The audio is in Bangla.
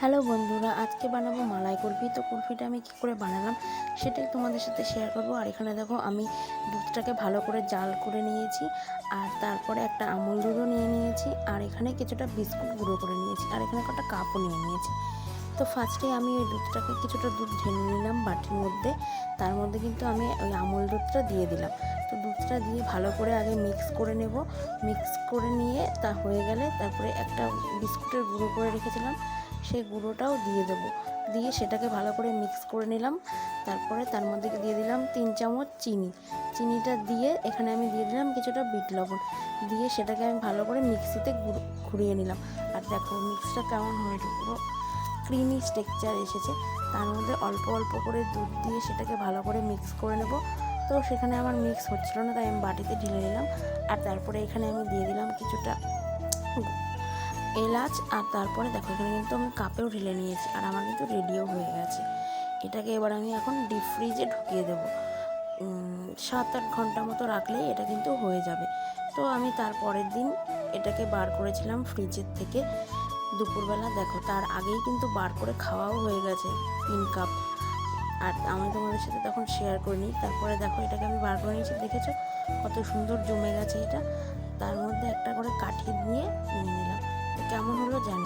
হ্যালো বন্ধুরা, আজকে বানাবো মালাই কুলফি। তো কুলফিটা আমি কী করে বানালাম সেটাই তোমাদের সাথে শেয়ার করব। আর এখানে দেখো আমি দুধটাকে ভালো করে জাল করে নিয়েছি, আর তারপরে একটা আমুল দুধও নিয়ে নিয়েছি, আর এখানে কিছুটা বিস্কুট গুঁড়ো করে নিয়েছি, আর এখানে একটা কাপও নিয়ে নিয়েছি। তো ফার্স্টে আমি ওই দুধটাকে কিছুটা দুধ ঢেলে নিলাম বাটির মধ্যে। তার মধ্যে কিন্তু আমি ওই আমুল দুধটা দিয়ে দিলাম। তো দুধটা দিয়ে ভালো করে আগে মিক্স করে নেব। মিক্স করে নিয়ে তা হয়ে গেলে তারপরে একটা বিস্কুটের গুঁড়ো করে রেখেছিলাম, সেই গুঁড়োটাও দিয়ে দেবো। দিয়ে সেটাকে ভালো করে মিক্স করে নিলাম। তারপরে তার মধ্যে দিয়ে দিলাম 3 চামচ চিনি। চিনিটা দিয়ে এখানে আমি দিয়ে দিলাম কিছুটা বিট লবণ। দিয়ে সেটাকে আমি ভালো করে মিক্সিতে ঘুরিয়ে নিলাম। আর দেখো মিক্সটা কেমন হয়েছে, পুরো ক্রিমি টেক্সচার এসেছে। তার মধ্যে অল্প অল্প করে দুধ দিয়ে সেটাকে ভালো করে মিক্স করে নেব। তো সেখানে আমার মিক্স হচ্ছিল না, তাই আমি বাটিতে ঢেলে নিলাম। আর তারপরে এখানে আমি দিয়ে দিলাম কিছুটা এলাচ। আর তারপরে দেখো এখানে কিন্তু আমি কাপেও ঢেলে নিয়েছি, আর আমার কিন্তু রেডিও হয়ে গেছে। এটাকে এবার আমি এখন ডিপ ফ্রিজে ঢুকিয়ে দেবো। 7-8 ঘন্টা মতো রাখলেই এটা কিন্তু হয়ে যাবে। তো আমি তারপরের দিন এটাকে বার করেছিলাম ফ্রিজের থেকে দুপুরবেলা। দেখো তার আগেই কিন্তু বার করে খাওয়াও হয়ে গেছে 3 কাপ। আর আমি তোমাদের সাথে তখন শেয়ার করিনি। তারপরে দেখো এটাকে আমি বার করে নিয়েছি, দেখেছো কত সুন্দর জমে গেছে এটা। তার মধ্যে একটা করে কাঠি দিয়ে নিয়ে নিলাম। কেমন হলো জানি।